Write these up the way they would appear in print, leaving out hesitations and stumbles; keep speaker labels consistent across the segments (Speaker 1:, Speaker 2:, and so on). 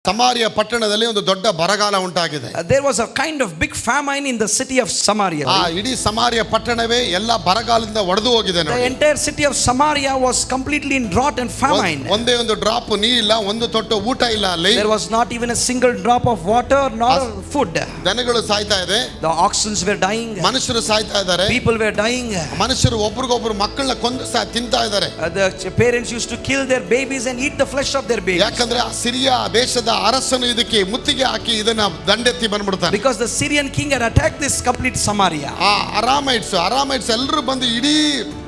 Speaker 1: ಸಮಾರ್ಯ ಪಟ್ಟಣದಲ್ಲಿ ಒಂದು ದೊಡ್ಡ ಬರಗಾಲ ಉಂಟಾಗಿದೆ.
Speaker 2: There was a kind of big famine in the city of Samaria.
Speaker 1: ಇಡೀ ಸಮಾರ್ಯ ಪಟ್ಟಣವೇ ಎಲ್ಲ ಬರಗಾಲದಿಂದ ಒಡೆದು ಹೋಗಿದೆ.
Speaker 2: The entire city of Samaria was completely in drought and famine.
Speaker 1: ಒಂದೇ ಒಂದು ಡ್ರಾಪ್ ನೀರಿಲ್ಲ, ಒಂದು ತೊಟ್ಟು ಊಟ ಇಲ್ಲ ಅಲ್ಲಿ.
Speaker 2: There was not even a single drop of water nor food.
Speaker 1: ದನಗಳು ಸಾಯ್ತಾ ಇದೆ.
Speaker 2: The oxen were dying.
Speaker 1: ಮನುಷ್ಯರು ಸಾಯ್ತಾ ಇದ್ದಾರೆ.
Speaker 2: People were dying.
Speaker 1: ಮನುಷ್ಯರು ಒಬ್ರಿಗೊಬ್ರು ಮಕ್ಕಳನ್ನ ಕೊಂದು ತಿಂತಾ ಇದ್ದಾರೆ.
Speaker 2: The parents used to kill their babies and eat the flesh of their babies.
Speaker 1: ಯಾಕಂದ್ರೆ ಆ ಸಿರಿಯಾ ದೇಶದ ಅರಸನು ಇದಕ್ಕೆ ಮುತ್ತಿಗೆ ಹಾಕಿ ಇದನ್ನ ದಂಡೆತ್ತಿ ಬಂದ್ಬಿಡ್ತಾನೆ.
Speaker 2: Because the Syrian king had attacked this complete Samaria.
Speaker 1: ಅರಾಮೈಟ್ಸ್ ಎಲ್ಲರೂ ಬಂದು ಇಡೀ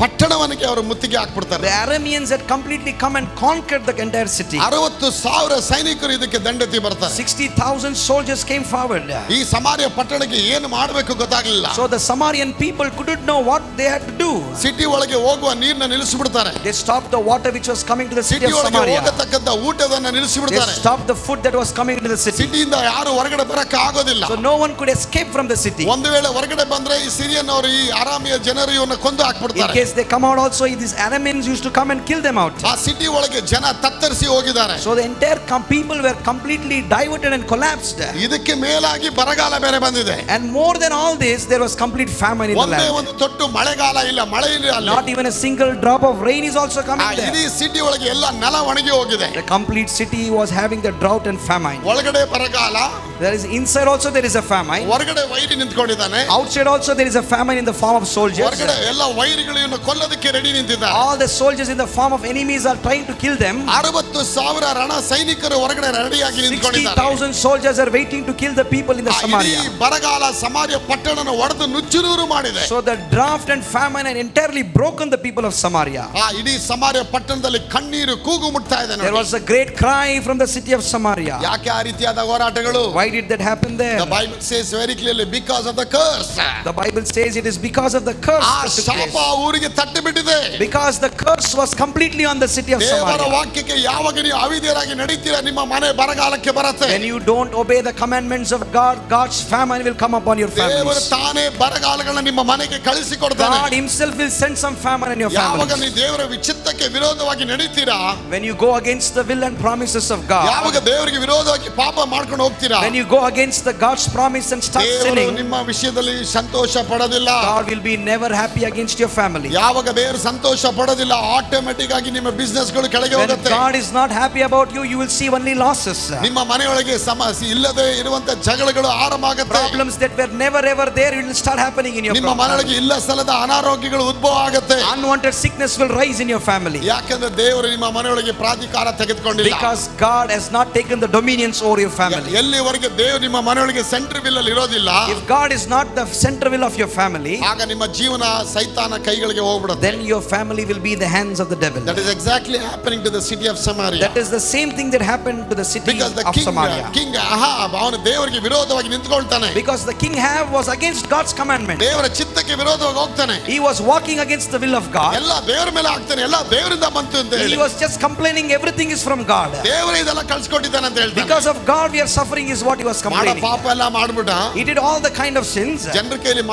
Speaker 1: ಪಟ್ಟಣವನ್ನೇ ಅವರು ಮುತ್ತಿಗೆ ಹಾಕ್ಬಿಡ್ತಾರೆ.
Speaker 2: The Arameans had completely come and conquered the entire city.
Speaker 1: 60,000 ಸೈನಿಕರು ಇದಕ್ಕೆ ದಂಡೆತ್ತಿ ಬರ್ತಾರೆ.
Speaker 2: 60,000 soldiers came forward.
Speaker 1: ಈ ಸಮಾರ್ಯ ಪಟ್ಟಣಕ್ಕೆ ಏನು ಮಾಡಬೇಕು ಗೊತ್ತಾಗಲಿಲ್ಲ.
Speaker 2: So the Samarian people couldn't know what they had to do.
Speaker 1: City ಒಳಗೆ ಹೋಗುವ ನೀರನ್ನ ನಿಲ್ಲಿಸಿಬಿಡ್ತಾರೆ.
Speaker 2: They stopped the water which was coming to the city of Samaria.
Speaker 1: ಹೋಗತಕ್ಕಂತ ಊಟವನ್ನ ನಿಲ್ಲಿಸಿಬಿಡ್ತಾರೆ.
Speaker 2: They stopped the food that was coming into the city.
Speaker 1: ಸಿಟಿಯಿಂದ ಯಾರು ಹೊರಗಡೆ ಬರಕ್ಕೆ ಆಗೋದಿಲ್ಲ.
Speaker 2: So no one could escape from the city.
Speaker 1: ಒಂದು ವೇಳೆ ಹೊರಗಡೆ ಬಂದ್ರೆ ಈ ಸಿರಿಯನ್ ಅವರು ಈ ಅರಾಮಿಯ ಜನರು ಇವನ್ನ ಕೊಂದು ಹಾಕ್ಬಿಡ್ತಾರೆ.
Speaker 2: In case they come out also, these Arameans used to come and kill them out.
Speaker 1: ಆ ಸಿಟಿ ಒಳಗೆ ಜನ ತತ್ತರಿಸಿ ಹೋಗಿದ್ದಾರೆ.
Speaker 2: So the entire people were completely diverted and collapsed.
Speaker 1: ಇದಕ್ಕೆ ಮೇಲಾಗಿ ಬರಗಾಲ ಬೇರೆ ಬಂದಿದೆ.
Speaker 2: And more than all this, there was complete famine in the land.
Speaker 1: ಒಂದೇ ಒಂದು ತೊಟ್ಟು ಮಳೆಗಾಲ ಇಲ್ಲ, ಮಳೆ ಇಲ್ಲ.
Speaker 2: Not even a single drop of rain is also coming there.
Speaker 1: ಇಡೀ ಸಿಟಿ ಒಳಗೆ ಎಲ್ಲ ನೆಲ ಒಣಗಿ ಹೋಗಿದೆ.
Speaker 2: The complete city was having the drought and famine.
Speaker 1: ಒಳಗಡೆ ಬರಗಾಲ.
Speaker 2: There is inside also there is a famine.
Speaker 1: ಹೊರಗಡೆ ವೈರಿ ನಿಂತ್ಕೊಂಡಿದ್ದಾನೆ.
Speaker 2: Outside also there is a famine in the form of soldiers.
Speaker 1: ಹೊರಗಡೆ ಎಲ್ಲ ವೈರಿಗಳು ಇವನ್ನ ಕೊಲ್ಲೋದಕ್ಕೆ ರೆಡಿ ನಿಂತಿದ್ದಾರೆ.
Speaker 2: All the soldiers in the form of enemies are trying to kill them.
Speaker 1: 60,000 ರಣ ಸೈನಿಕರು ಹೊರಗಡೆ ರೆಡಿಯಾಗಿ ನಿಂತ್ಕೊಂಡಿದ್ದಾರೆ.
Speaker 2: 60,000 soldiers are waiting to kill the people in the Samaria.
Speaker 1: ಈ ಬರಗಾಲ ಸಮಾರ್ಯ ಪಟ್ಟಣನ ಒಡೆದು ನುಚ್ಚುನೂರು ಮಾಡಿದೆ.
Speaker 2: So the drought and famine had entirely broken the people of Samaria.
Speaker 1: ಇಡೀ ಸಮಾರ್ಯ ಪಟ್ಟಣದಲ್ಲಿ ಕಣ್ಣೀರು ಕೂಗು ಮುಟ್ತಾ ಇದೆ.
Speaker 2: There was a great cry from the city of Samaria.
Speaker 1: ಯಾಕೆ ಆ ರೀತಿಯಾದ ಹೋರಾಟಗಳು?
Speaker 2: Why did that happen there?
Speaker 1: The Bible says very clearly because of the curse.
Speaker 2: The Bible says it is because of the curse.
Speaker 1: ಆ ಶಾಪ ಊರಿಗೆ ತಟ್ಟಿ ಬಿಟ್ಟಿದೆ.
Speaker 2: Because the curse was completely on the city of Samaria.
Speaker 1: ದೇವರ ವಾಕ್ಯಕ್ಕೆ ಯಾವಾಗ ನೀವು ಅವಿಧೇಯರಾಗಿ ನಡೀತೀರಾ ನಿಮ್ಮ ಮನೆ ಬರಗಾಲಕ್ಕೆ ಬರುತ್ತೆ.
Speaker 2: When you don't obey the commandments of God, God's famine will come upon your family.
Speaker 1: ದೇವರು ತಾನೇ ಬರಗಾಲಗಳನ್ನು ನಿಮ್ಮ ಮನೆಗೆ ಕಳಿಸಿ ಕೊಡ್ತಾನೆ.
Speaker 2: God himself will send some famine in your family.
Speaker 1: ಯಾವಾಗ ನೀವು ದೇವರ ಚಿತ್ತಕ್ಕೆ ವಿರೋಧವಾಗಿ ನಡೀತೀರಾ,
Speaker 2: when you go against the will and promises of God,
Speaker 1: ಯಾವಾಗ ದೇವರಿಗೆ ವಿರೋಧವಾಗಿ ಪಾಪ ಮಾಡ್ಕೊಂಡು ಹೋಗ್ತೀರಾ,
Speaker 2: when you go against the God's promise and start sinning,
Speaker 1: ನಿಮ್ಮ ವಿಷಯದಲ್ಲಿ ಸಂತೋಷ ಪಡೋದಿಲ್ಲ.
Speaker 2: God will be never happy against your family.
Speaker 1: ಯಾವಾಗ ದೇವರು ಸಂತೋಷ ಪಡೋದಿಲ್ಲ, ಆಟೋಮ್ಯಾಟಿಕ್ ಆಗಿ ನಿಮ್ಮ ಬಿಸಿನೆಸ್ ಗಳು ಕೆಳಗೆ ಹೋಗುತ್ತೆ.
Speaker 2: When God is not happy about you, you will see only losses.
Speaker 1: ನಿಮ್ಮ ಮನೆಯೊಳಗೆ ಸಮಸ್ಯೆ ಇಲ್ಲದೆ ಇರುವಂತ ಜಗಳಗಳು ಆರಂಭ ಆಗುತ್ತೆ.
Speaker 2: Problems that were never ever there will start happening in your family.
Speaker 1: ನಿಮ್ಮ ಮನೆಯೊಳಗೆ ಇಲ್ಲ ಸಲ್ಲದ ಅನಾರೋಗ್ಯಗಳು ಉದ್ಭವ ಆಗುತ್ತೆ.
Speaker 2: Unwanted sickness will rise in your family.
Speaker 1: ಯಾಕಂದ್ರೆ ದೇವರು ನಿಮ್ಮ ಮನೆಯೊಳಗೆ ಪ್ರಾಧಿಕಾರ ತೆಗೆದುಕೊಂಡಿಲ್ಲ.
Speaker 2: Because God has not taken the dominions over your family.
Speaker 1: ಎಲ್ಲಿವರೆಗೆ ದೇವರು ನಿಮ್ಮ ಮನೆಯೊಳಗೆ ಸೆಂಟರ್ ವಿಲ್ ಅಲ್ಲಿ ಇರೋದಿಲ್ಲ,
Speaker 2: if God is not the center will of your family,
Speaker 1: ಆಗ ನಿಮ್ಮ ಜೀವನ ಸೈತಾನ ಕೈಗಳಿಗೆ ಹೋಗ್ಬಿಡುತ್ತೆ.
Speaker 2: then your family will be in the hands of the devil.
Speaker 1: That is exactly happening to the city of Samaria.
Speaker 2: That is the same thing that happened to the city
Speaker 1: because the
Speaker 2: of Samaria.
Speaker 1: king Ahab ಅವನು ದೇವರಿಗೆ ವಿರೋಧವಾಗಿ ನಿಂತುಕೊಳ್ತಾನೆ.
Speaker 2: Because the king Ahab was against God's commandment.
Speaker 1: ದೇವರ ಚಿತ್ತಕ್ಕೆ ವಿರೋಧವಾಗಿ ಹೋಗ್ತಾನೆ.
Speaker 2: He was walking against the will of God.
Speaker 1: ಎಲ್ಲ ದೇವರ ಮೇಲೆ ಆಗ್ತಾನೆ, ಎಲ್ಲ ದೇವರಿಂದ ಬಂತು ಅಂತ ಹೇಳಿ.
Speaker 2: He was just complaining everything is from God.
Speaker 1: ದೇವರೇ ಇದೆಲ್ಲ ಕಳಿಸಿಕೊಟ್ಟಿದ್ದಾನೆ ಅಂತ ಹೇಳ್ತಾನೆ.
Speaker 2: Because of God we are suffering is what he was complaining.
Speaker 1: ಪಾಪ ಎಲ್ಲ ಮಾಡ್ಬಿಟ್ಟ.
Speaker 2: He did all the kind of sins.
Speaker 1: ಜನರ ಕೈಯಲ್ಲಿ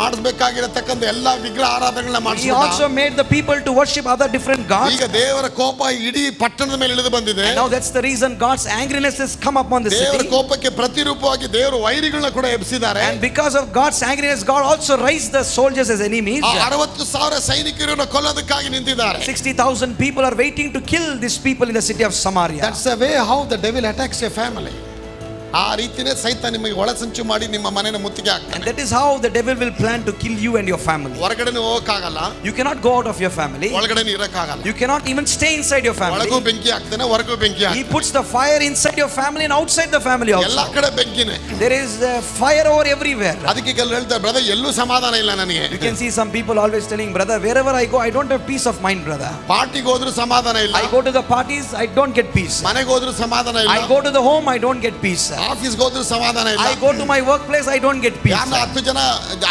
Speaker 1: ಮಾಡಿಸಬೇಕಾಗಿರತಕ್ಕಂತ ಎಲ್ಲ ವಿಗ್ರಹ ಆರಾಧನೆಗಳನ್ನ ಮಾಡಿಸಿದ.
Speaker 2: He also made the people to worship other different gods.
Speaker 1: ಈಗ ದೇವರ ಕೋಪ ಇಡೀ ಪಟ್ಟಣದ ಮೇಲೆ ಇಳಿದು ಬಂದಿದೆ.
Speaker 2: And now that's the reason God's angriness has come upon the city.
Speaker 1: ದೇವರ ಕೋಪಕ್ಕೆ ಪ್ರತಿರೂಪವಾಗಿ ದೇವರು ವೈರಿಗಳನ್ನ ಕೂಡ ಎಬ್ಬಿಸಿದ್ದಾರೆ.
Speaker 2: And because of God's angriness, God also raised the soldiers as enemies.
Speaker 1: 60,000 ಸೈನಿಕರನ್ನು ಕೊಲ್ಲೋದಕ್ಕಾಗಿ ನಿಂತಿದ್ದಾರೆ.
Speaker 2: 60,000 people are waiting to kill these people in the city of Samaria.
Speaker 1: That's the way how the devil attacks your family. ಆ ರೀತಿನೇ ಸೈತಾನ ನಿಮಗೆ ಒಳಸಂಚು ಮಾಡಿ ನಿಮ್ಮ ಮನೆಯನ್ನು ಮುತ್ತಿಗೆ ಹಾಕ್ತಾನೆ.
Speaker 2: And that is how the devil will plan to kill you and your family.
Speaker 1: ಹೊರಗಡೆನೂ ಹೋಗಕ್ಕಾಗಲ್ಲ.
Speaker 2: You cannot go out of your family.
Speaker 1: ಒಳಗಡೆನೂ ಇರಕ್ಕಾಗಲ್ಲ.
Speaker 2: You cannot even stay inside your family.
Speaker 1: ಒಳಗೂ ಬೆಂಕಿ ಹಾಕ್ತಾನೆ, ಹೊರಗೂ ಬೆಂಕಿ ಹಾಕ್ತಾನೆ.
Speaker 2: He puts the fire inside your family and outside the family also.
Speaker 1: ಎಲ್ಲ ಕಡೆ ಬೆಂಕಿನೇ.
Speaker 2: There is fire over everywhere.
Speaker 1: ಅದಕ್ಕೆ ಕೆಲವರು ಹೇಳ್ತಾರೆ, ಬ್ರದರ್ ಎಲ್ಲೂ ಸಮಾಧಾನ ಇಲ್ಲ ನನಗೆ.
Speaker 2: You can see some people always telling, brother, wherever I go I don't have peace of mind, brother.
Speaker 1: ಪಾರ್ಟಿಗೆ ಹೋದ್ರು ಸಮಾಧಾನ ಇಲ್ಲ.
Speaker 2: I go to the parties I don't get peace.
Speaker 1: ಮನೆಗೆ ಹೋದ್ರು ಸಮಾಧಾನ ಇಲ್ಲ.
Speaker 2: I go to the home I don't get peace.
Speaker 1: ಆಫೀಸ್ಗೆ ಹೋದ್ರೂ ಸಮಾಧಾನ ಇಲ್ಲ.
Speaker 2: I go to my workplace, I don't get peace.
Speaker 1: ಯಾರನ್ನ 10 ಜನ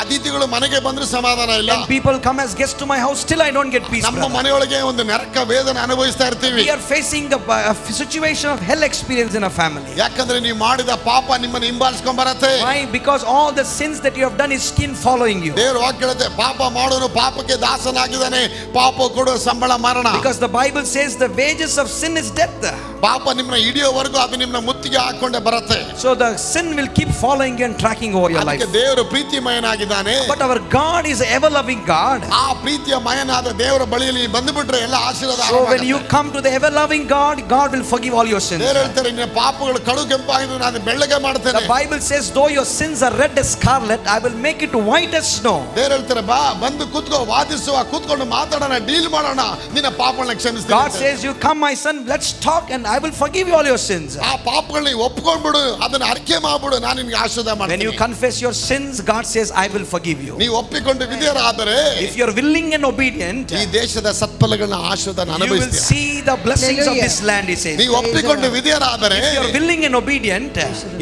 Speaker 1: ಅತಿಥಿಗಳು ಮನೆಗೆ ಬಂದ್ರು ಸಮಾಧಾನ ಇಲ್ಲ.
Speaker 2: When people come as guests to my house, still I don't get peace.
Speaker 1: ನಮ್ಮ
Speaker 2: brother.
Speaker 1: ಮನೆಯೊಳಗೆ ಒಂದು ನರಕ ವೇದನೆ ಅನುಭವಿಸ್ತಾ ಇರ್ತೀವಿ.
Speaker 2: We are facing a situation of hell experience in a family.
Speaker 1: ಯಾಕಂದ್ರೆ ನೀವು ಮಾಡಿದ ಪಾಪ ನಿಮ್ಮನ್ನು ಹಿಂಬಾಲಿಸ್ಕೊಂಡ್ ಬರತ್ತೆ.
Speaker 2: Why? Because all the sins that you have done is skin following you.
Speaker 1: ದೇವರು ವಾಕ್ಯ ಹೇಳುತ್ತೆ, ಪಾಪ ಮಾಡೋನು ಪಾಪಕ್ಕೆ ದಾಸನಾಗಿದ್ದಾನೆ, ಪಾಪ ಕೊಡುವ ಸಂಬಳ ಮರಣ.
Speaker 2: Because the Bible says the wages of sin is death.
Speaker 1: ಪಾಪ ನಿಮ್ಮನ್ನ ಹಿಡಿಯೋವರೆಗೂ ಅದು ನಿಮ್ಮನ್ನ ಮುತ್ತಿಗೆ ಹಾಕೊಂಡೆ ಬರುತ್ತೆ.
Speaker 2: So the sin will keep following you and tracking over your life.
Speaker 1: ಅದಕ್ಕೆ ದೇವರು ಪ್ರೀತಿಮಯನಾಗಿದ್ದಾನೆ.
Speaker 2: But our God is an ever loving God.
Speaker 1: ಆ ಪ್ರೀತಿಯ ಮಯನಾದ ದೇವರ ಬಳಿಯಲ್ಲಿ ಬಂದುಬಿಟ್ರೆ ಎಲ್ಲ ಆಶೀರ್ವಾದ.
Speaker 2: So when you come to the ever loving God, God will forgive all your sins.
Speaker 1: ದೇವರು ಹೇಳ್ತಾರೆ, ನಿನ್ನ ಪಾಪಗಳು ಕಡು ಕೆಂಪಾಗಿದ್ದು ನಾನು ಬೆಳ್ಳಗೆ ಮಾಡ್ತೇನೆ.
Speaker 2: The Bible says, though your sins are red as scarlet, I will make it white as snow.
Speaker 1: ದೇವರು ಹೇಳ್ತಾರೆ, ಬಾ ಬಂದು ಕೂತ್ಕೋ, ವಾದಿಸುವ, ಕೂತ್ಕೊಂಡು ಮಾತಾಡೋಣ, ಡೀಲ್ ಮಾಡೋಣ, ನಿನ್ನ ಪಾಪಗಳನ್ನ ಕ್ಷಮಿಸ್ತೀನಿ.
Speaker 2: God says, you come my son, let's talk and I will forgive you all your sins.
Speaker 1: ಆ ಪಾಪಗಳನ್ನ ಒಪ್ಕೊಂಡ್ಬಿಡು, ಅದನ್ನ ಅರಿಕೆ ಮಾಡ್ಬಿಡು, ನಾನು ನಿನಗೆ ಆಶೀರ್ವಾದ
Speaker 2: When
Speaker 1: ಮಾಡ್ತೀನಿ.
Speaker 2: you confess your sins, God says, I will forgive you.
Speaker 1: ನೀವು ಒಪ್ಪಿಕೊಂಡು ವಿಧೇಯರಾದರೆ
Speaker 2: If you are willing and obedient,
Speaker 1: ಈ ದೇಶದ ಸತ್ಫಲಗಳನ್ನ ಆಶೀರ್ವಾದ
Speaker 2: you will
Speaker 1: ಅನುಭವಿಸ್ತೀಯ.
Speaker 2: see the blessings of this land, he says.
Speaker 1: ನೀವು ಒಪ್ಪಿಕೊಂಡು ವಿಧೇಯರಾದರೆ
Speaker 2: If you are willing and obedient,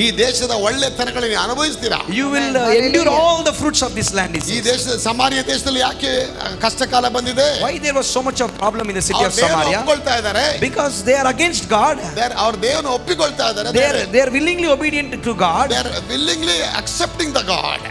Speaker 1: ಈ ದೇಶದ ಒಳ್ಳೆತನಗಳನ್ನು ಅನುಭವಿಸ್ತೀರಾ.
Speaker 2: you will endure all the fruits of this land, he
Speaker 1: ಈ
Speaker 2: says.
Speaker 1: ದೇಶದ ಸಮಾರ್ಯ ದೇಶದಲ್ಲಿ ಯಾಕೆ ಕಷ್ಟಕಾಲ ಬಂದಿದೆ?
Speaker 2: Why there was so much of problem in the city of
Speaker 1: ಅವ್ರು ದೇವರನ್ನ
Speaker 2: Samaria?
Speaker 1: ಒಪ್ಕೊಳ್ತಾ ಇದ್ದಾರೆ.
Speaker 2: Because they are against God.
Speaker 1: ಅವ್ರ ದೇವರನ್ನ ಒಪ್ಪಿಕೊಳ್ತಾ ಇದ್ದಾರೆ.
Speaker 2: They are willingly obedient to God.
Speaker 1: They are willingly accepting the God.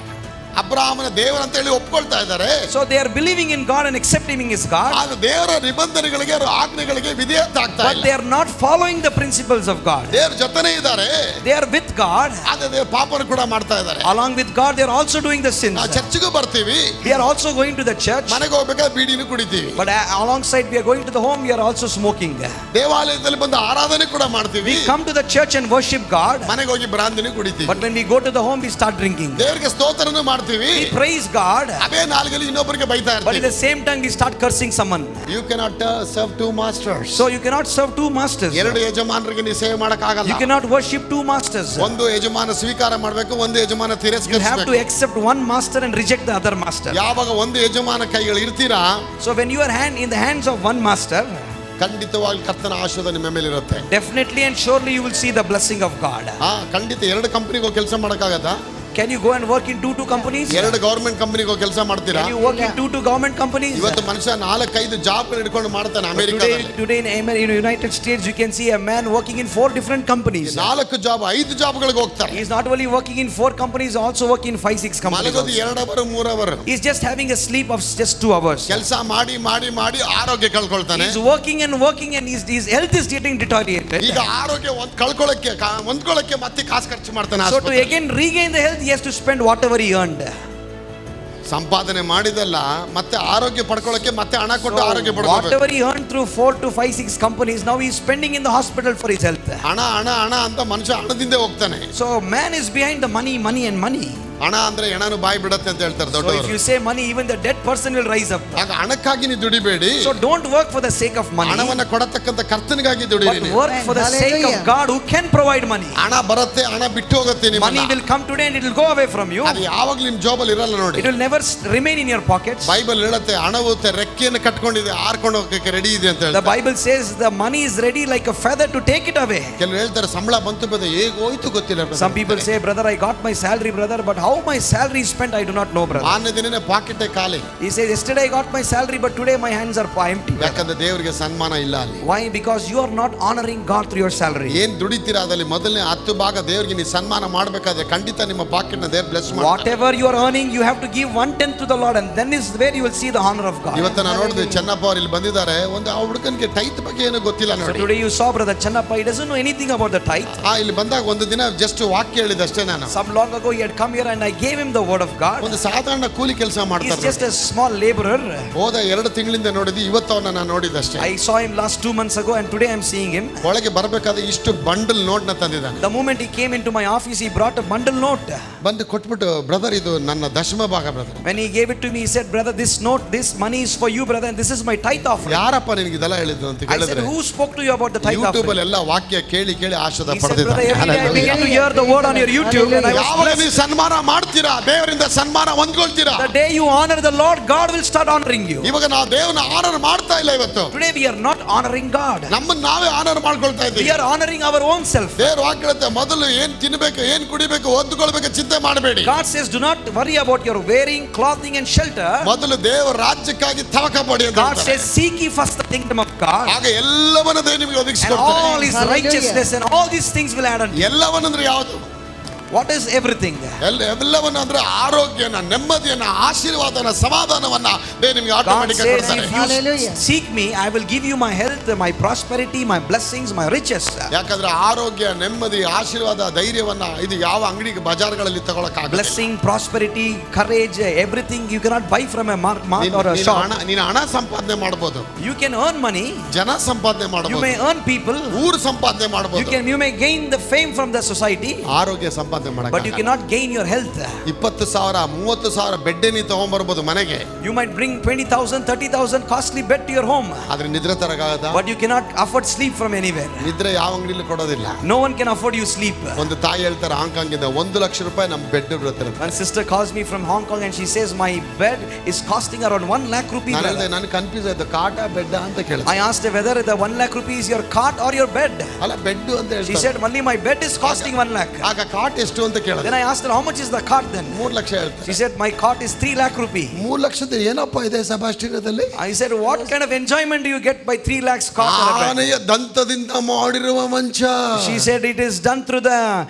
Speaker 1: ಅಬ್ರಹಾಮನ ದೇವರು ಅಂತ ಹೇಳಿ ಒಪ್ಕೊಳ್ತಾ ಇದ್ದಾರೆ.
Speaker 2: So they are believing in God and accepting him as God.
Speaker 1: ಆದ್ರೆ ದೇವರ ನಿಬಂಧನೆಗಳಿಗೆ, ಆಜ್ಞೆಗಳಿಗೆ ವಿಧೇಯತೆ ಆಗ್ತಾ
Speaker 2: But
Speaker 1: ಇಲ್ಲ.
Speaker 2: they are not following the principles of God.
Speaker 1: ದೇವರ ಜೊತೆನೇ ಇದ್ದಾರೆ.
Speaker 2: They are with God.
Speaker 1: ಆದ್ರೆ ದೇವ್ರ ಪಾಪನ ಕೂಡ ಮಾಡ್ತಾ ಇದ್ದಾರೆ.
Speaker 2: Along with God, they are also doing the sins.
Speaker 1: ನಾವು ಚರ್ಚ್ಗೂ ಬರ್ತೀವಿ,
Speaker 2: We are also going to the church.
Speaker 1: ಮನೆಗೆ ಹೋಗ್ಬೇಕಾದ್ರೆ ಬೀಡಿನೂ ಕುಡಿತೀವಿ.
Speaker 2: But alongside we are going to the home, we are also smoking.
Speaker 1: ದೇವಾಲಯದಲ್ಲಿ ಬಂದು ಆರಾಧನೆ ಕೂಡ ಮಾಡ್ತೀವಿ.
Speaker 2: We come to the church and worship God.
Speaker 1: ಮನೆಗೆ ಹೋಗಿ ಬ್ರಾಂದಿನೂ ಕುಡಿತೀವಿ.
Speaker 2: But when we go to the home, we start drinking.
Speaker 1: ದೇವರಿಗೆ ಸ್ತೋತ್ರನೂ ಮಾಡ್ತೀವಿ.
Speaker 2: We praise God.
Speaker 1: ಅದೇ ನಾಲ್ಗಲ್ಲಿ ಇನ್ನೊಬ್ಬರಿಗೆ ಬೈತಾ
Speaker 2: But at
Speaker 1: ಇರ್ತೀವಿ.
Speaker 2: the same time, we start cursing someone.
Speaker 1: You cannot serve two masters.
Speaker 2: So you cannot serve two masters.
Speaker 1: ಎರಡು ಯಜಮಾನರಿಗೆ ನೀವು ಸೇವೆ ಮಾಡಕ್ ಆಗಲ್ಲ.
Speaker 2: You cannot worship two masters.
Speaker 1: ಒಂದು ಯಜಮಾನ ಸ್ವೀಕಾರ ಮಾಡಬೇಕು, ಒಂದು ಯಜಮಾನ
Speaker 2: You have to
Speaker 1: ತಿರಸ್ಕರಿಸಬೇಕು.
Speaker 2: accept one master and reject the other master.
Speaker 1: ಯಾವಾಗ ಒಂದು ಯಜಮಾನ ಕೈಗಳು ಇರ್ತೀರಾ,
Speaker 2: So when you are in the hands of one master,
Speaker 1: ಖಂಡಿತವಾಗಿ ಕರ್ತನ ಆಶೀರ್ವಾದ ನಿಮ್ಮ ಮೇಲೆ ಇರುತ್ತೆ.
Speaker 2: definitely and surely you will see the blessing of God.
Speaker 1: ಖಂಡಿತ ಎರಡು ಕಂಪನಿಗೆ ಹೋಗಿ ಕೆಲಸ ಮಾಡಕ್ಕಾಗತ್ತಾ?
Speaker 2: Can you go and work in two companies?
Speaker 1: ಎರಡು ಗವರ್ಮೆಂಟ್ ಕಂಪನಿಗೆ ಹೋಗಿ ಕೆಲಸ ಮಾಡ್ತೀರಾ?
Speaker 2: Can you work in two government companies?
Speaker 1: ಇವತ್ತು ಮನುಷ್ಯ 4-5 ಜಾಬ್ ಹಿಡ್ಕೊಂಡು ಮಾಡ್ತಾನೆ ಅಮೆರಿಕಾದಲ್ಲಿ.
Speaker 2: Today in United States you can see a man working in 4 different companies.
Speaker 1: 4 job 5 ಜಾಬ್ಗಳಿಗೆ ಹೋಗ್ತಾರೆ.
Speaker 2: He is not only working in 4 companies, also working in 5-6 companies.
Speaker 1: ಮಲಗೋದು 2 hour 3 hour.
Speaker 2: He is just having a sleep of just 2 hours.
Speaker 1: ಕೆಲಸ ಮಾಡಿ ಮಾಡಿ ಮಾಡಿ ಆರೋಗ್ಯ ಕಳ್ಕೊಳ್ತಾನೆ.
Speaker 2: He is working and his health is getting deteriorated.
Speaker 1: ಈಗ ಆರೋಗ್ಯ ಹೊಂದ್ಕೊಳ್ಳಕ್ಕೆ ಮತ್ತೆ ಕಾಸು ಖರ್ಚು ಮಾಡ್ತಾನೆ.
Speaker 2: So to again regain the health, he has to spend whatever he earned.
Speaker 1: ಸಂಪಾದನೆ ಮಾಡಿದಲ್ಲ ಮತ್ತೆ ಆರೋಗ್ಯ ಪಡ್ಕೊಳ್ಳಕ್ಕೆ ಮತ್ತೆ ಹಣ ಕೊಟ್ಟು ಆರೋಗ್ಯ ಪಡ್ಕೊಳ್ಳಬೇಕು.
Speaker 2: Whatever he earned through 4 to 5-6 companies, now he is spending in the hospital for his health.
Speaker 1: ಹಣ ಅಂತ ಮನುಷ್ಯ ಹಣದಿಂದ ಹೋಗ್ತಾನೆ.
Speaker 2: So man is behind the money and money.
Speaker 1: ಹಣ ಅಂದ್ರೆ ಹೆಣನು ಬಾಯಿ ಬಿಡುತ್ತೆ ಅಂತ ಹೇಳ್ತಾರೆ
Speaker 2: So if
Speaker 1: ದೊಡ್ಡವರು.
Speaker 2: you say money, even the dead person will rise up.
Speaker 1: ಆಗ ಹಣಕ್ಕಾಗಿ ನೀವು ದುಡಿಬೇಡಿ.
Speaker 2: So don't work for the sake of money,
Speaker 1: ಹಣವನ್ನ ಕೊಡತಕ್ಕಂತ ಕರ್ತನಿಗಾಗಿ ದುಡಿರಿ.
Speaker 2: but work for the sake of God who can provide money.
Speaker 1: ಹಣ ಬರುತ್ತೆ, ಹಣ ಬಿಟ್ಟು ಹೋಗುತ್ತೆ ನಿಮ್ಮನ್ನ.
Speaker 2: Money will come today and it will go away from you.
Speaker 1: ಅದು ಯಾವಾಗಲೂ ನಿಮ್ಮ ಜಾಬಲ್ಲಿ ಇರಲ್ಲ ನೋಡಿ.
Speaker 2: It will never remain in your pockets.
Speaker 1: Bible ಹೇಳುತ್ತೆ ಹಣವು ರೆಕ್ಕೆಯನ್ನು ಕಟ್ಕೊಂಡಿದೆ, ಹಾರ್ಕೊಂಡು ಹೋಗಕ್ಕೆ ರೆಡಿ ಇದೆ ಅಂತ
Speaker 2: The
Speaker 1: ಹೇಳ್ತಾರೆ.
Speaker 2: Bible says the money is ready like a feather to take it away.
Speaker 1: ಕೆಲವರು ಹೇಳ್ತಾರೆ ಸಂಬಳ ಬಂತು ಬದ ಹೇಗೆ ಹೋಯ್ತು ಗೊತ್ತಿಲ್ಲ.
Speaker 2: Some people say, brother, I got my salary, brother, but how my salary is spent, I do not know, brother.
Speaker 1: ಮಾನ್ಯ ದಿನನೇ ಪಾಕೆಟ್ ಖಾಲಿ.
Speaker 2: He says, yesterday I got my salary, but today my hands are empty.
Speaker 1: ಯಾಕಂದ್ರೆ ದೇವರಿಗೆ ಸನ್ಮಾನ ಇಲ್ಲ ಅಲ್ಲಿ.
Speaker 2: Why? Because you are not honoring God through your salary.
Speaker 1: ಏನ್ ದುಡಿತೀರಾ ಅದರಲ್ಲಿ ಮೊದಲನೇ 10 ಭಾಗ ದೇವರಿಗೆ ನೀವು ಸನ್ಮಾನ ಮಾಡಬೇಕಾದ್ರೆ ಖಂಡಿತ ನಿಮ್ಮ ಪಾಕೆಟ್ ನ ದೇವರು ಬ್ಲೆಸ್ ಮಾಡ್ತಾರೆ.
Speaker 2: Whatever you are earning, you have to give 1/10 to the Lord, and then is where you will see the honor of God.
Speaker 1: ಇವತ್ತು ನಾನು ನೋಡಿದೆ ಚೆನ್ನಪ್ಪ ಅವರು ಇಲ್ಲಿ ಬಂದಿದ್ದಾರೆ. ಒಂದು ಆ ಹುಡುಗನಿಗೆ ಟೈತ್ ಬಗ್ಗೆ ಏನು ಗೊತ್ತಿಲ್ಲ
Speaker 2: So
Speaker 1: ನೋಡಿ.
Speaker 2: today you saw brother Channappa, he doesn't know anything about the tithe.
Speaker 1: ಇಲ್ಲಿ ಬಂದಾಗ ಒಂದು ದಿನ ಜಸ್ಟ್ ವಾಕ್ಯ ಹೇಳಿದೆ ಅಷ್ಟೇ ನಾನು.
Speaker 2: Some long ago he had come here and I gave him the word of God.
Speaker 1: ಒಂದು ಸಾಧಾರಣ ಕೂಲಿ ಕೆಲಸ
Speaker 2: He is
Speaker 1: ಮಾಡ್ತಾರೆ.
Speaker 2: just a small laborer.
Speaker 1: ಹೋದ 2 ತಿಂಗಳಿಂದ ನೋಡಿದ್ವಿ, ಇವತ್ತು ಅವನ್ನ ನಾನು ನೋಡಿದೆ ಅಷ್ಟೇ.
Speaker 2: I saw him last 2 months ago and today I am seeing him.
Speaker 1: ಒಳಗೆ ಬರಬೇಕಾದ್ರೆ ಇಷ್ಟು ಬಂಡಲ್ ನೋಟ್ ನ ತಂದಿದ್ದಾನೆ.
Speaker 2: The moment he came into my office, he brought a bundle note.
Speaker 1: ಬಂದು ಕೊಟ್ಬಿಟ್ಟು, ಬ್ರದರ್ ಇದು ನನ್ನ ದಶಮ ಭಾಗ brother.
Speaker 2: When he gave it to me, he said, brother, this note, this money is for you, brother, and this is my tithe offering.
Speaker 1: ಯಾರಪ್ಪ ನಿನಗೆ ಇದೆಲ್ಲ ಹೇಳಿದ್ದು ಅಂತ
Speaker 2: I said,
Speaker 1: ಹೇಳಿದ್ರೆ,
Speaker 2: who spoke to you about the tithe
Speaker 1: YouTube
Speaker 2: offering?
Speaker 1: ಅಲ್ಲಿ ಎಲ್ಲ ವಾಕ್ಯ ಕೇಳಿ ಕೇಳಿ ಆಶೀರ್ವಾದ
Speaker 2: He said, brother,
Speaker 1: ಪಡೆದಿದ್ದಾನೆ.
Speaker 2: every day I began to hear the word on your YouTube and I was
Speaker 1: ಯಾವಾಗ
Speaker 2: blessed.
Speaker 1: ನೀವು ಸನ್ಮಾನ ಮಾಡ್ತೀರಾ ದೇವರಿಂದ ಸನ್ಮಾನ ಹೊಂದ್ಕೊಳ್ತೀರಾ.
Speaker 2: The day you honor the Lord, God will start honoring you.
Speaker 1: ಇವಾಗ ನಾವು ದೇವರನ್ನ ಆನರ್ ಮಾಡ್ತಾ ಇಲ್ಲ. ಇವತ್ತು
Speaker 2: Today we are not honoring God.
Speaker 1: ನಮ್ಮನ್ನ ನಾವೇ ಆನರ್ ಮಾಡ್ಕೊಳ್ತಾ
Speaker 2: We
Speaker 1: ಇದ್ದೀವಿ.
Speaker 2: are honoring our own self.
Speaker 1: ದೇವರು ವಾಕ್ಯತೆ ಮೊದಲು ಏನ್ ತಿನ್ನಬೇಕು ಏನ್ ಕುಡಿಬೇಕು ಹೊಂದ್ಕೊಳ್ಬೇಕು ಚಿಂತೆ ಮಾಡಬೇಡಿ.
Speaker 2: God says do not worry about your wearing, clothing and shelter.
Speaker 1: ಮೊದಲು ದೇವರ ರಾಜ್ಯಕ್ಕಾಗಿ ತವಕ ಪಡಿ ಅಂತ
Speaker 2: God says seek ye first the kingdom of God.
Speaker 1: ಆಗ ಎಲ್ಲವನ್ನ ದೇವರು ನಿಮಗೆ
Speaker 2: And
Speaker 1: ಒದಗಿಸಿಕೊಡ್ತಾನೆ.
Speaker 2: all his righteousness and all these things will add unto you.
Speaker 1: ಎಲ್ಲವನ್ನಂದ್ರೆ ಯಾವುದು?
Speaker 2: What is everything?
Speaker 1: ಎಲ್ಲವನ್ನ ಅಂದ್ರೆ ಆರೋಗ್ಯನ, ನೆಮ್ಮದಿಯನ್ನ, ಆಶೀರ್ವಾದನ, ಸಮಾಧಾನವನ್ನ ದೇವರು ನಿಮಗೆ
Speaker 2: God
Speaker 1: ಆಟೋಮೆಟಿಕ್ ಆಗಿ
Speaker 2: says
Speaker 1: ಕೊಡ್ತಾನೆ.
Speaker 2: if you seek me, I will give you my health, my prosperity, my blessings, my riches.
Speaker 1: ಯಾಕಂದ್ರೆ ಆರೋಗ್ಯ, ನೆಮ್ಮದಿ, ಆಶೀರ್ವಾದ, ಧೈರ್ಯವನ್ನ ಇದು ಯಾವ ಅಂಗಡಿಗೆ ಬಜಾರ್ಗಳಲ್ಲಿ ತಗೊಳಕ್ಕಾಗಲ್ಲ.
Speaker 2: Blessing, prosperity, courage, everything you cannot buy from a mart or a shop.
Speaker 1: ನೀನು ಹಣ ಸಂಪಾದನೆ ಮಾಡಬಹುದು,
Speaker 2: You can earn money,
Speaker 1: ಜನ ಸಂಪಾದನೆ
Speaker 2: you
Speaker 1: ಮಾಡಬಹುದು,
Speaker 2: may earn people,
Speaker 1: ಊರು ಸಂಪಾದನೆ ಮಾಡಬಹುದು,
Speaker 2: you may gain the fame from the society,
Speaker 1: ಆರೋಗ್ಯ ಸಂಪಾದನೆ
Speaker 2: but you cannot gain your health.
Speaker 1: 20,000 30,000 bed ನೀ ತಗೊಂಡ್ಬರ್ಬೋದು ಮನೆಗೆ.
Speaker 2: You might bring 20,000 30,000 costly bed to your home,
Speaker 1: ಆದ್ರೆ ನಿದ್ರೆ ತರಕಾಗದ?
Speaker 2: but you cannot afford sleep from anywhere.
Speaker 1: ನಿದ್ರೆ ಯಾವ ಅಂಗಡಿಲಿ ಕೊಡೋದಿಲ್ಲ.
Speaker 2: No one can afford you sleep.
Speaker 1: ಒಂದು ತಾಯಿ ಹೇಳ್ತಾರೆ ಹಾಂಗ್ಕಾಂಗ್ ಇಂದ 1 ಲಕ್ಷ ರೂಪಾಯಿ ನಮ್ಮ ಬೆಡ್ ಇರುತ್ತೆ.
Speaker 2: One sister calls me from Hong Kong and she says my bed is costing around 1 lakh rupees.
Speaker 1: ನಾನು ಹೇಳಿದೆ ನಾನು ಕನ್ಫ್ಯೂಸ್ ಆಯ್ತು, ಕಾಟ ಬೆಡ್ ಅಂತ ಕೇಳಿದೆ.
Speaker 2: I asked her whether the 1 lakh rupees is your cot or your bed.
Speaker 1: ಅಲ್ಲ bed ಅಂತ
Speaker 2: She
Speaker 1: ಹೇಳ್ತಾರೆ.
Speaker 2: said only my bed is costing 1 lakh.
Speaker 1: ಆಗ ಕಾಟ್ ಎಷ್ಟು ಅಂತ ಕೇಳಿದೆ.
Speaker 2: Then I asked her how much is the cot then?
Speaker 1: 3 lakh ಹೇಳ್ತಾರೆ.
Speaker 2: She said my cot is 3 lakh rupee.
Speaker 1: 3 ಲಕ್ಷದ ಏನಪ್ಪ ಇದೆ ಸಭಾಷ್ಟಿರದಲ್ಲಿ?
Speaker 2: I said what kind of enjoyment do you get by 3 lakhs cot or a bed?
Speaker 1: ಆನೆಯ ದಂತದಿಂದ ಮಾಡಿರುವ ಮಂಚ.
Speaker 2: She said it is done through the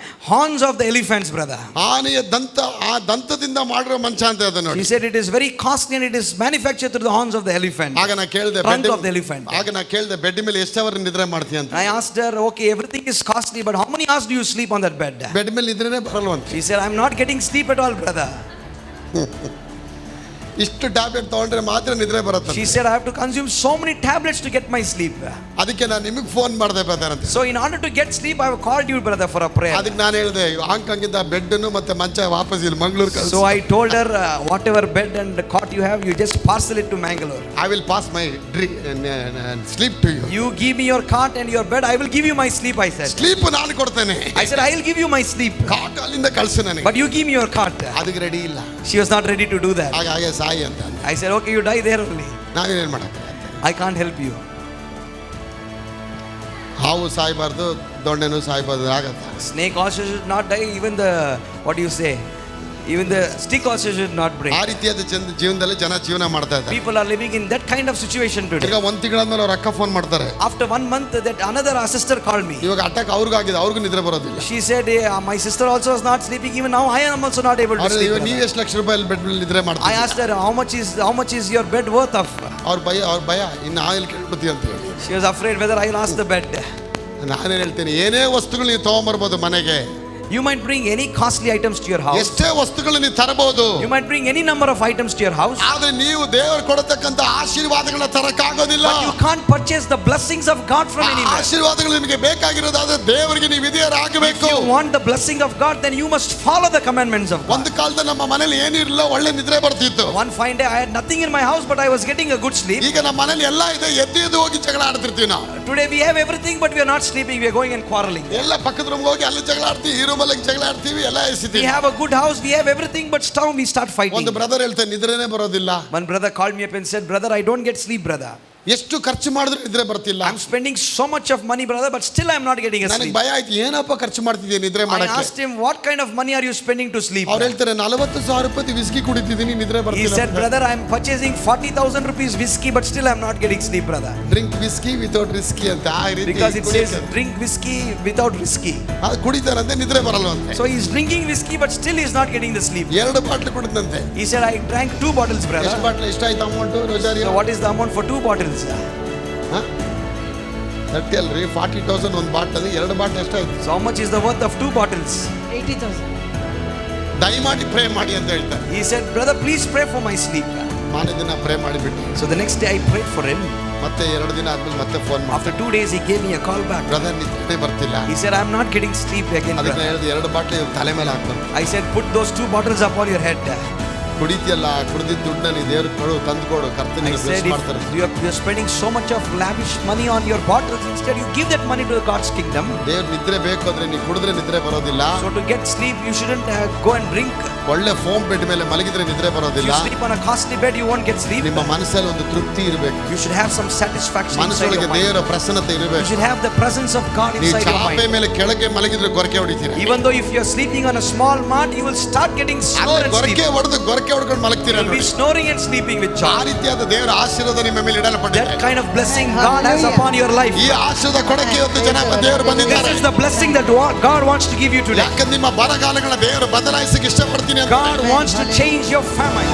Speaker 2: horns of the elephants, brother.
Speaker 1: ಆನೆಯ ದಂತ, ಆ ದಂತದಿಂದ ಮಾಡಿರೋ ಮಂಚ ಅಂತ ಇದೆ ನೋಡಿ.
Speaker 2: She said it is very costly and it is manufactured through the horns of the elephant.
Speaker 1: ಆಗ ನಾ ಕೇಳಿದೆ
Speaker 2: Trunk of the elephant.
Speaker 1: ಆಗ ನಾ ಕೇಳಿದೆ ಬೆಡ್ ಮೇಲೆ ಎಷ್ಟು ಅವರ್ ನಿದ್ರೆ ಮಾಡ್ತೀಯ ಅಂತ.
Speaker 2: I asked her okay everything is costly but how many hours do you sleep on that bed?
Speaker 1: Bed ಮೇಲೆ ನಿದ್ರೆನೇ ಬರಲ್ವಂತ.
Speaker 2: She said I'm not getting sleep at all, brother.
Speaker 1: ಇಷ್ಟು ಟ್ಯಾಬ್ಲೆಟ್ ತಗೊಂಡ್ರೆ ಮಾತ್ರ ನಿದ್ರೆ ಬರುತ್ತೆ.
Speaker 2: She said I have to consume so many tablets to get my sleep.
Speaker 1: ಅದಕ್ಕೆ ನಾನು ನಿಮಗೆ phone ಮಾಡಿದೆ ಬ್ರದರ್ ಅಂತ.
Speaker 2: So in order to get sleep I have called you, brother, for a prayer.
Speaker 1: ಅದಕ್ಕೆ ನಾನು ಹೇಳಿದೆ ಹಾಂಗ್ಕಾಂಗ್ ಇಂದ ಬೆಡ್ ಮತ್ತೆ ಮಂಚ ವಾಪಸ್ ಇಲ್ಲಿ ಮಂಗಳೂರು ಕಳಿಸು.
Speaker 2: So I told her whatever bed and cot you have, you just parcel it to Mangalore.
Speaker 1: I will pass my sleep to you.
Speaker 2: You give me your cot and your bed, I will give you my sleep, I said.
Speaker 1: Sleep ನಾನು ಕೊಡ್ತೇನೆ.
Speaker 2: I said I will give you my sleep.
Speaker 1: ಕಾಟ್ ಅಲ್ಲಿಂದ ಕಳಿಸು ನನಗೆ.
Speaker 2: But you give me your cot.
Speaker 1: ಅದಕ್ಕೆ ready ಇಲ್ಲ.
Speaker 2: She was not ready to do that.
Speaker 1: ಹಾಗೆ ಸಾಯಿ ಅಂತ.
Speaker 2: I said okay you die there only.
Speaker 1: ನಾನೇನು ಮಾಡಕ್ಕೆ?
Speaker 2: I can't help you.
Speaker 1: ಹಾವು ಸಾಯಬಾರ್ದು, ದೊಣ್ಣೆನೂ ಸಾಯಬಾರ್ದು ಆಗತ್ತಾ?
Speaker 2: Snake also should not die, even the what do you say? Even the stick also should not break.
Speaker 1: ಆ ರೀತಿಯಾದ ಜೀವನದಲ್ಲಿ ಜನ ಜೀವನ ಮಾಡ್ತಾ ಇದ್ದಾರೆ.
Speaker 2: People are living in that kind of situation today.
Speaker 1: ಈಗ 1 ತಿಂಗಳಾದ್ಮೇಲೆ ಅವ್ರ ಅಕ್ಕ ಫೋನ್ ಮಾಡ್ತಾರೆ.
Speaker 2: After 1 month that another sister called me.
Speaker 1: ಇವಾಗ ಅಟ್ಯಾಕ್ ಅವ್ರಿಗಾಗಿದೆ, ಅವ್ರಿಗೂ ನಿದ್ರೆ ಬರೋದಿಲ್ಲ.
Speaker 2: She said my sister also was not sleeping, even now I am also not able to sleep.
Speaker 1: ನೀವು ಎಷ್ಟು ಲಕ್ಷ ರೂಪಾಯಿ ಬೆಡ್ ಮೇಲೆ ನಿದ್ರೆ ಮಾಡ್ತೀರಾ?
Speaker 2: I asked her how much is your bed worth of?
Speaker 1: ಅವ್ರ ಭಯ ಇನ್ನು ಆಯಿಲ್ ಕೇಳ್ಬಿಡ್ತೀವಿ ಅಂತ ಹೇಳಿ.
Speaker 2: She was afraid whether I will ask the bed.
Speaker 1: ನಾನೇನು ಹೇಳ್ತೀನಿ, ಏನೇ ವಸ್ತುಗಳು ನೀವು ತಗೊಂಬರ್ಬೋದು ಮನೆಗೆ.
Speaker 2: You might bring any costly items to your house.
Speaker 1: ಎಷ್ಟೇ ವಸ್ತುಗಳು ನೀವು ತರಬಹುದು.
Speaker 2: You might bring any number of items to your house.
Speaker 1: ಆದ್ರೆ ನೀವು ದೇವರು ಕೊಡತಕ್ಕಂತ ಆಶೀರ್ವಾದಗಳನ್ನ ತರಕ್ಕಾಗೋದಿಲ್ಲ.
Speaker 2: But you can't purchase the blessings of God from anywhere.
Speaker 1: ಆಶೀರ್ವಾದಗಳು ನಿಮಗೆ ಬೇಕಾಗಿರೋದಾದ್ರೆ ದೇವರಿಗೆ ನೀವು ವಿಧೇಯರಾಗಬೇಕು.
Speaker 2: If you want the blessing of God, then you must follow the commandments of God.
Speaker 1: ಒಂದು ಕಾಲದಲ್ಲಿ ನಮ್ಮ ಮನೆಯಲ್ಲಿ ಏನಿರಲಿಲ್ಲ, ಒಳ್ಳೆ ನಿದ್ರೆ ಬರ್ತಿತ್ತು.
Speaker 2: One fine day I had nothing in my house but I was getting a good sleep.
Speaker 1: ಈಗ ನಮ್ಮ ಮನೆಯಲ್ಲಿ ಎಲ್ಲ ಇದೆ, ಎದ್ದು ಹೋಗಿ ಜಗಳ ಆಡ್ತಿರ್ತೀವಿ ನಾವು.
Speaker 2: Today we have everything but we are not sleeping, we are going and quarreling.
Speaker 1: ಎಲ್ಲ ಪಕ್ಕದ ರೂಮ್ಗೆ ಹೋಗಿ ಅಲ್ಲಿ ಜಗಳ ಆಡ್ತೀವಿ, ಈ ರೂಮಲ್ಲಿ ಜಗಳ ಆಡ್ತೀವಿ, ಎಲ್ಲ ಎಸಿತೀವಿ.
Speaker 2: We have a good house, we have everything but still we start fighting.
Speaker 1: ಒಂದು ಬ್ರದರ್ ಹೇಳ್ತಾನೆ ನಿದ್ರೆನೇ ಬರೋದಿಲ್ಲ.
Speaker 2: One brother called me up and said, brother, I don't get sleep, brother.
Speaker 1: ಎಷ್ಟು ಖರ್ಚು ಮಾಡಿದ್ರು ನಿದ್ರೆ ಬರ್ತಿಲ್ಲ.
Speaker 2: I'm spending so much of money, brother, but still I'm not getting a sleep.
Speaker 1: ನನಗೆ ಭಯ ಆಯ್ತು, ಏನಪ್ಪ ಖರ್ಚು ಮಾಡ್ತಿದ್ದೀಯ ನಿದ್ರೆ ಮಾಡಕ್ಕೆ?
Speaker 2: I asked him, what kind of money are you spending to sleep?
Speaker 1: ಅವ್ರು ಹೇಳ್ತಾರೆ 40,000 ರೂಪಾಯಿ ವಿಸ್ಕಿ ಕುಡಿತಿದ್ದೀನಿ, ನಿದ್ರೆ
Speaker 2: He
Speaker 1: ಬರ್ತಿಲ್ಲ.
Speaker 2: said, brother, I'm purchasing 40,000 rupees whiskey but still I'm not getting sleep, brother.
Speaker 1: Drink whisky without risky ಅಂತ ಆ ರೀತಿ.
Speaker 2: Because it says drink whiskey without whiskey.
Speaker 1: ಅದು ಕುಡಿತಾರಂತೆ, ನಿದ್ರೆ ಬರಲ್ವಂತೆ.
Speaker 2: So he's drinking whiskey but still he's not getting the sleep.
Speaker 1: 2 bottle ಕುಡಿದಂತೆ.
Speaker 2: He said, I drank 2 bottles, brother.
Speaker 1: ಎಷ್ಟು bottle ಎಷ್ಟಾಯ್ತು amount Rozario?
Speaker 2: So what is the amount for 2 bottles?
Speaker 1: 30 ಅಲ್ರಿ, 40,000 ಒಂದು bottle, 2 bottle ಎಷ್ಟಾಯ್ತು?
Speaker 2: So how much is the worth of 2 bottles?
Speaker 3: 80,000.
Speaker 1: ದಯಮಾಡಿ pray ಮಾಡಿ ಅಂತ ಹೇಳ್ತಾರೆ.
Speaker 2: He said, brother, please pray for my sleep.
Speaker 1: ಮಾರನೇ ದಿನ ಪ್ರೇ ಮಾಡಿಬಿಟ್ಟು
Speaker 2: So the next day I prayed for him.
Speaker 1: ಮತ್ತೆ 2 ದಿನ ಆದ್ಮೇಲೆ ಮತ್ತೆ ಫೋನ್ ಮಾಡಿ,
Speaker 2: After 2 days he gave me a call back.
Speaker 1: Brother ನಿದ್ರೆ ಬರ್ತಿಲ್ಲ.
Speaker 2: He said, I'm not getting sleep again,
Speaker 1: ಅದಕ್ಕೆ
Speaker 2: brother.
Speaker 1: ಹೇಳಿದೆ 2 ಬಾಟ್ಲ್ ತಲೆ ಮೇಲೆ ಹಾಕ್ತಾರೆ.
Speaker 2: I said, put those 2 bottles upon your head.
Speaker 1: ಕುಡಿತಿಯಲ್ಲ, ಕುಡಿದಿದ್ದ ದುಡ್ಡನ್ನ ನೀ ದೇವ್ರಿಗೆ ಕೊಡು, ತಂದು ಕೊಡು, ಕರ್ತನಿಗೆ
Speaker 2: I said,
Speaker 1: ಬ್ಲೆಸ್ ಮಾಡ್ತಾರೆ.
Speaker 2: if you're spending so much of lavish money on your bottles, instead you give that money to God's kingdom.
Speaker 1: ದೇವ್ರ ನಿದ್ರೆ ಬೇಕು ಅಂದ್ರೆ ನೀ ಕುಡಿದ್ರೆ ನಿದ್ರೆ ಬರೋದಿಲ್ಲ.
Speaker 2: So to get sleep you shouldn't go and drink.
Speaker 1: ಒಳ್ಳೆ ಫೋಮ್ ಬೆಡ್ ಮೇಲೆ ಮಲಗಿದ್ರೆ ನಿದ್ರೆ
Speaker 2: If
Speaker 1: ಬರೋದಿಲ್ಲ.
Speaker 2: you sleep on a costly bed, you won't get sleep.
Speaker 1: ನಿಮ್ಮ ಮನಸ್ಸಲ್ಲಿ ಒಂದು ತೃಪ್ತಿ ಇರಬೇಕು.
Speaker 2: You should have some satisfaction inside
Speaker 1: ಮನಸ್ಸೊಳಗೆ
Speaker 2: your mind.
Speaker 1: ದೇವರ ಪ್ರಸನ್ನತೆ
Speaker 2: You
Speaker 1: ಇರಬೇಕು.
Speaker 2: should have the presence of God
Speaker 1: ನೀವು
Speaker 2: inside your
Speaker 1: ಚಾಪೆ
Speaker 2: mind.
Speaker 1: ಮೇಲೆ ಕೆಳಗೆ ಮಲಗಿದ್ರೆ ಗೊರಕೆ ಹೊಡಿತೀರ.
Speaker 2: Even though if you're sleeping on a small mat, you will start getting snore and sleep.
Speaker 1: ಗೊರಕೆ ಹೊಡ್ಕೊಂಡು ಮಲಗ್ತೀರ.
Speaker 2: You'll be snoring and sleeping with
Speaker 1: ಆ
Speaker 2: joy.
Speaker 1: ರೀತಿಯಾದ ದೇವರ ಆಶೀರ್ವಾದ ನಿಮ್ಮ ಮೇಲೆ ಇಡಲ್ಪಟ್ಟಿದೆ.
Speaker 2: That kind of blessing God has upon your life.
Speaker 1: ಈ ಆಶೀರ್ವಾದ ಕೊಡಕ್ಕೆ ಇವತ್ತು ಜನ ದೇವರು
Speaker 2: This
Speaker 1: ಬಂದಿದ್ದಾರೆ.
Speaker 2: is the blessing that God wants to give you today.
Speaker 1: ಯಾಕಂದ್ರೆ ನಿಮ್ಮ ಬರಗಾಲಗಳ ದೇವರು ಬದಲಾಯಿಸಕ್ಕೆ ಇಷ್ಟಪಡ್ತೀನಿ ಅಂತ.
Speaker 2: God wants to change your famine.